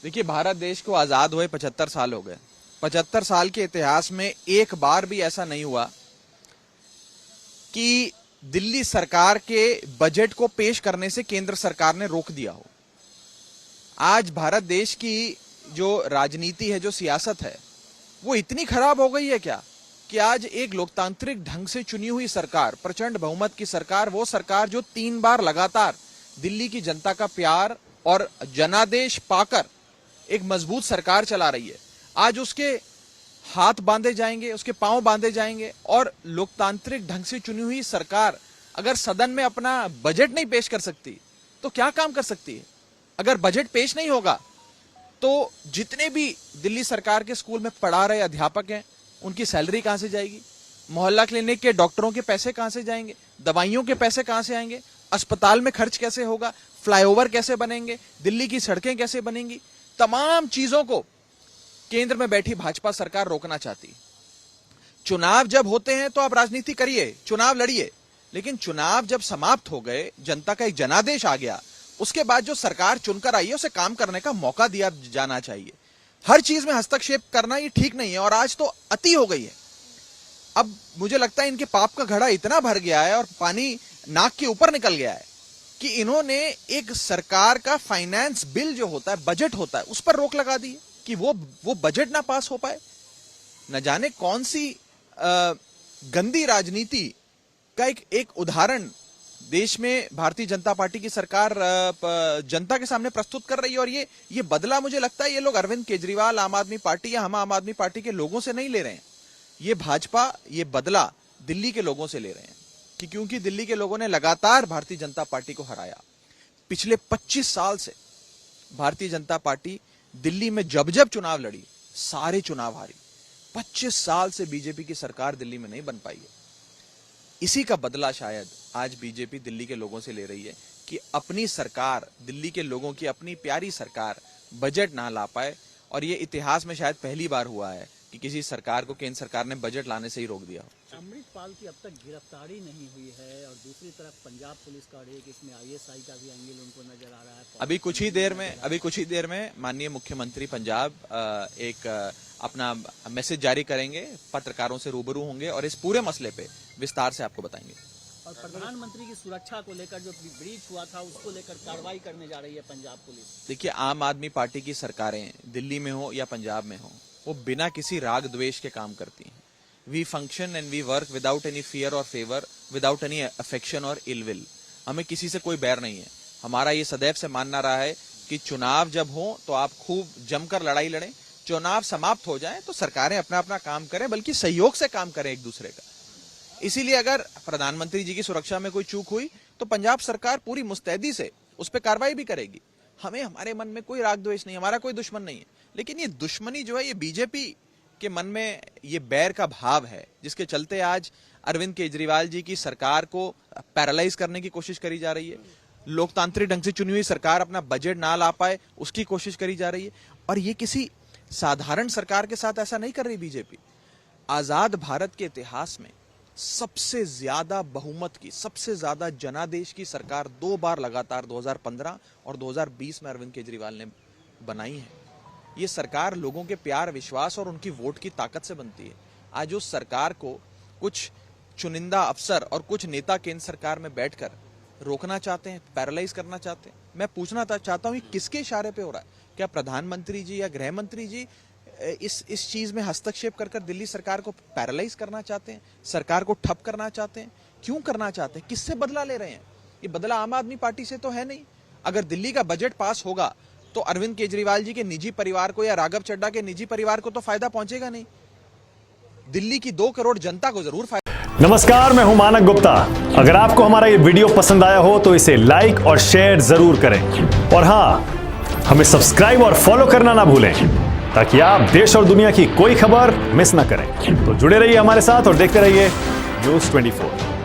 देखिए, भारत देश को आजाद हुए 75 साल हो गए। 75 साल के इतिहास में एक बार भी ऐसा नहीं हुआ कि दिल्ली सरकार के बजट को पेश करने से केंद्र सरकार ने रोक दिया हो। आज भारत देश की जो राजनीति है, जो सियासत है, वो इतनी खराब हो गई है क्या कि आज एक लोकतांत्रिक ढंग से चुनी हुई सरकार, प्रचंड बहुमत की सरकार, वो सरकार जो 3 बार लगातार दिल्ली की जनता का प्यार और जनादेश पाकर एक मजबूत सरकार चला रही है, आज उसके हाथ बांधे जाएंगे, उसके पांव बांधे जाएंगे। और लोकतांत्रिक ढंग से चुनी हुई सरकार अगर सदन में अपना बजट नहीं पेश कर सकती तो क्या काम कर सकती है? अगर बजट पेश नहीं होगा तो जितने भी दिल्ली सरकार के स्कूल में पढ़ा रहे अध्यापक हैं, उनकी सैलरी कहां से जाएगी? मोहल्ला क्लिनिक के डॉक्टरों के पैसे कहां से जाएंगे? दवाइयों के पैसे कहां से आएंगे? अस्पताल में खर्च कैसे होगा? फ्लाईओवर कैसे बनेंगे? दिल्ली की सड़कें कैसे बनेंगी? तमाम चीजों को केंद्र में बैठी भाजपा सरकार रोकना चाहती। चुनाव जब होते हैं तो आप राजनीति करिए, चुनाव लड़िए, लेकिन चुनाव जब समाप्त हो गए, जनता का एक जनादेश आ गया, उसके बाद जो सरकार चुनकर आई है उसे काम करने का मौका दिया जाना चाहिए। हर चीज में हस्तक्षेप करना ये ठीक नहीं है, और आज तो अति हो गई है। अब मुझे लगता है इनके पाप का घड़ा इतना भर गया है और पानी नाक के ऊपर निकल गया है कि इन्होंने एक सरकार का फाइनेंस बिल जो होता है, बजट होता है, उस पर रोक लगा दी कि वो बजट ना पास हो पाए। न जाने कौन सी गंदी राजनीति का एक उदाहरण देश में भारतीय जनता पार्टी की सरकार जनता के सामने प्रस्तुत कर रही है। और ये बदला मुझे लगता है ये लोग अरविंद केजरीवाल, आम आदमी पार्टी या हम आम आदमी पार्टी के लोगों से नहीं ले रहे हैं। ये भाजपा ये बदला दिल्ली के लोगों से ले रहे हैं कि क्योंकि दिल्ली के लोगों ने लगातार भारतीय जनता पार्टी को हराया। पिछले 25 साल से भारतीय जनता पार्टी दिल्ली में जब जब चुनाव लड़ी, सारे चुनाव हारी। 25 साल से बीजेपी की सरकार दिल्ली में नहीं बन पाई है। इसी का बदला शायद आज बीजेपी दिल्ली के लोगों से ले रही है कि अपनी सरकार, दिल्ली के लोगों की अपनी प्यारी सरकार बजट ना ला पाए। और ये इतिहास में शायद पहली बार हुआ है कि किसी सरकार को केंद्र सरकार ने बजट लाने से ही रोक दिया हो। अमृतपाल की अब तक गिरफ्तारी नहीं हुई है और दूसरी तरफ पंजाब पुलिस का एक इसमें आईएसआई का भी एंगल उनको नजर आ रहा है। अभी कुछ ही देर में माननीय मुख्यमंत्री पंजाब एक अपना मैसेज जारी करेंगे, पत्रकारों से रूबरू होंगे और इस पूरे मसले पे विस्तार से आपको बताएंगे। और प्रधानमंत्री की सुरक्षा को लेकर जो ब्रीच हुआ था उसको लेकर कार्रवाई करने जा रही है पंजाब पुलिस। देखिए, आम आदमी पार्टी की सरकारें दिल्ली में हो या पंजाब में हो, वो बिना किसी राग द्वेष के काम करती हैं। We function and we work without any fear और फेवर, विदाउट एनी अफेक्शन और इल विल। हमें किसी से कोई बैर नहीं है। हमारा ये सदैव से मानना रहा है कि चुनाव जब हो तो आप खूब जमकर लड़ाई लड़ें, चुनाव समाप्त हो जाए तो सरकारें अपना अपना काम करें, बल्कि सहयोग से काम करें एक दूसरे का। इसीलिए अगर प्रधानमंत्री जी की सुरक्षा में कोई चूक हुई तो पंजाब सरकार पूरी मुस्तैदी से उस पर कार्रवाई भी करेगी। हमारे मन में कोई राग द्वेष नहीं, हमारा कोई दुश्मन नहीं है, लेकिन ये दुश्मनी जो है ये बीजेपी के मन में ये बैर का भाव है, जिसके चलते आज अरविंद केजरीवाल जी की सरकार को पैरालाइज करने की कोशिश करी जा रही है। लोकतांत्रिक ढंग से चुनी हुई सरकार अपना बजट ना ला पाए उसकी कोशिश करी जा रही है। और ये किसी साधारण सरकार के साथ ऐसा नहीं कर रही बीजेपी। आजाद भारत के इतिहास में सबसे ज्यादा बहुमत की, सबसे ज्यादा जनादेश की सरकार 2 बार लगातार 2015 और 2020 में अरविंद केजरीवाल ने बनाई है। ये सरकार लोगों के प्यार, विश्वास और उनकी वोट की ताकत से बनती है। आज उस सरकार को कुछ चुनिंदा अफसर और कुछ नेता केंद्र सरकार में बैठकर रोकना चाहते हैं, पैरालाइज करना चाहते हैं। मैं पूछना चाहता हूं किसके इशारे पे हो रहा है? क्या प्रधानमंत्री जी या गृह मंत्री जी इस चीज में हस्तक्षेप कर दिल्ली सरकार को पैरालाइज करना चाहते हैं, सरकार को ठप करना चाहते हैं? क्यों करना चाहते हैं? किससे बदला ले रहे हैं? ये बदला आम आदमी पार्टी से तो है नहीं। अगर दिल्ली का बजट पास होगा तो अरविंद केजरीवाल जी के निजी परिवार को या राघव चड्ढा के निजी परिवार को तो फायदा पहुंचेगा नहीं, दिल्ली की 2 करोड़ जनता को जरूर फायदा। नमस्कार, मैं हूं मानक गुप्ता। अगर आपको हमारा ये वीडियो पसंद आया हो तो इसे लाइक और शेयर जरूर करें, और हां, हमें सब्सक्राइब और फॉलो करना ना भूलें ताकि आप देश और दुनिया की कोई खबर मिस ना करें। तो जुड़े रहिए हमारे साथ और देखते रहिए न्यूज़ 24।